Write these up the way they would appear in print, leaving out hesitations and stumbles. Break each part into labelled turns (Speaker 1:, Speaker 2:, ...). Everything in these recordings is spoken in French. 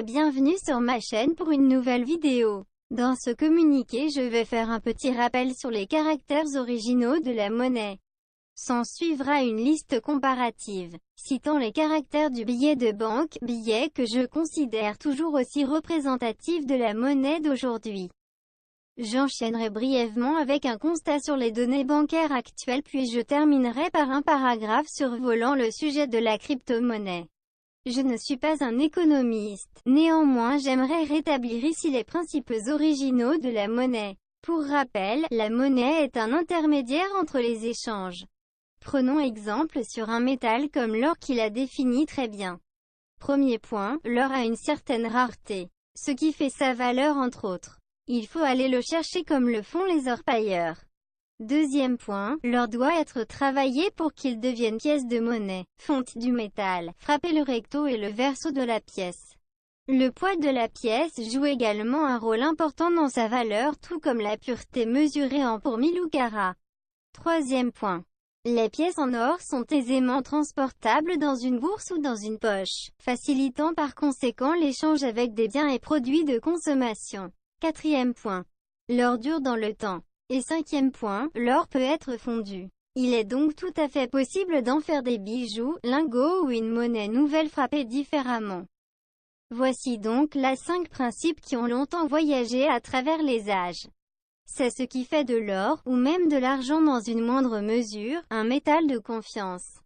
Speaker 1: et bienvenue sur ma chaîne pour une nouvelle vidéo. Dans ce communiqué, je vais faire un petit rappel sur les caractères originaux de la monnaie. S'en suivra une liste comparative, citant les caractères du billet de banque, billet que je considère toujours aussi représentatif de la monnaie d'aujourd'hui. J'enchaînerai brièvement avec un constat sur les données bancaires actuelles puis je terminerai par un paragraphe survolant le sujet de la crypto-monnaie. Je ne suis pas un économiste, néanmoins j'aimerais rétablir ici les principes originaux de la monnaie. Pour rappel, la monnaie est un intermédiaire entre les échanges. Prenons exemple sur un métal comme l'or qui la définit très bien. Premier point, l'or a une certaine rareté, ce qui fait sa valeur entre autres. Il faut aller le chercher comme le font les orpailleurs. Deuxième point, l'or doit être travaillé pour qu'il devienne pièce de monnaie. Fonte du métal, frapper le recto et le verso de la pièce. Le poids de la pièce joue également un rôle important dans sa valeur tout comme la pureté mesurée en pour 1000 ou carats. Troisième point. Les pièces en or sont aisément transportables dans une bourse ou dans une poche, facilitant par conséquent l'échange avec des biens et produits de consommation. Quatrième point. L'or dure dans le temps. Et cinquième point, l'or peut être fondu. Il est donc tout à fait possible d'en faire des bijoux, lingots ou une monnaie nouvelle frappée différemment. Voici donc les 5 principes qui ont longtemps voyagé à travers les âges. C'est ce qui fait de l'or, ou même de l'argent dans une moindre mesure, un métal de confiance.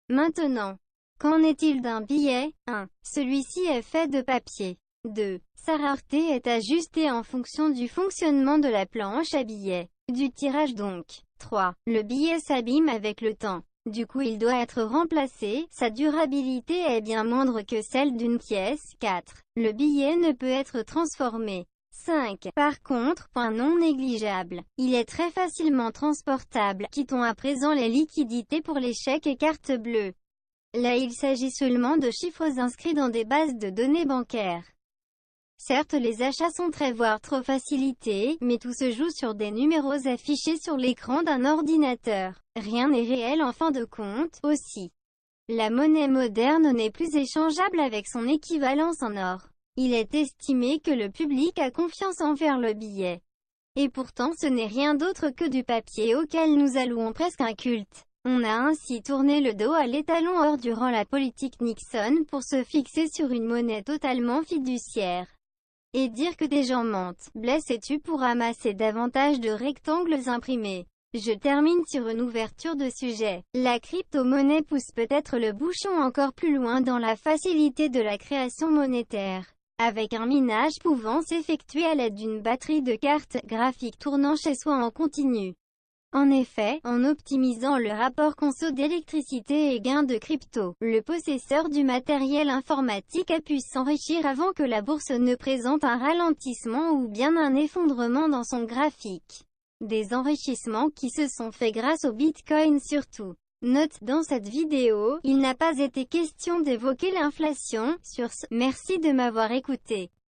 Speaker 1: Maintenant, qu'en est-il d'un billet? 1. Celui-ci est fait de papier. 2. Sa rareté est ajustée en fonction du fonctionnement de la planche à billets, du tirage donc. 3. Le billet s'abîme avec le temps. Du coup il doit être remplacé, sa durabilité est bien moindre que celle d'une pièce. 4. Le billet ne peut être transformé. 5. Par contre, point non négligeable, il est très facilement transportable, quittons à présent les liquidités pour les chèques et cartes bleues. Là il s'agit seulement de chiffres inscrits dans des bases de données bancaires. Certes les achats sont très voire trop facilités, mais tout se joue sur des numéros affichés sur l'écran d'un ordinateur. Rien n'est réel en fin de compte, aussi. La monnaie moderne n'est plus échangeable avec son équivalence en or. Il est estimé que le public a confiance envers le billet. Et pourtant ce n'est rien d'autre que du papier auquel nous allouons presque un culte. On a ainsi tourné le dos à l'étalon or durant la politique Nixon pour se fixer sur une monnaie totalement fiduciaire. Et dire que des gens mentent, blesse et tue pour amasser davantage de rectangles imprimés. Je termine sur une ouverture de sujet. La crypto-monnaie pousse peut-être le bouchon encore plus loin dans la facilité de la création monétaire, avec un minage pouvant s'effectuer à l'aide d'une batterie de cartes graphiques tournant chez soi en continu. En effet, en optimisant le rapport conso d'électricité et gain de crypto, le possesseur du matériel informatique a pu s'enrichir avant que la bourse ne présente un ralentissement ou bien un effondrement dans son graphique. Des enrichissements qui se sont faits grâce au Bitcoin surtout. Note, dans cette vidéo, il n'a pas été question d'évoquer l'inflation. Sur ce, merci de m'avoir écouté.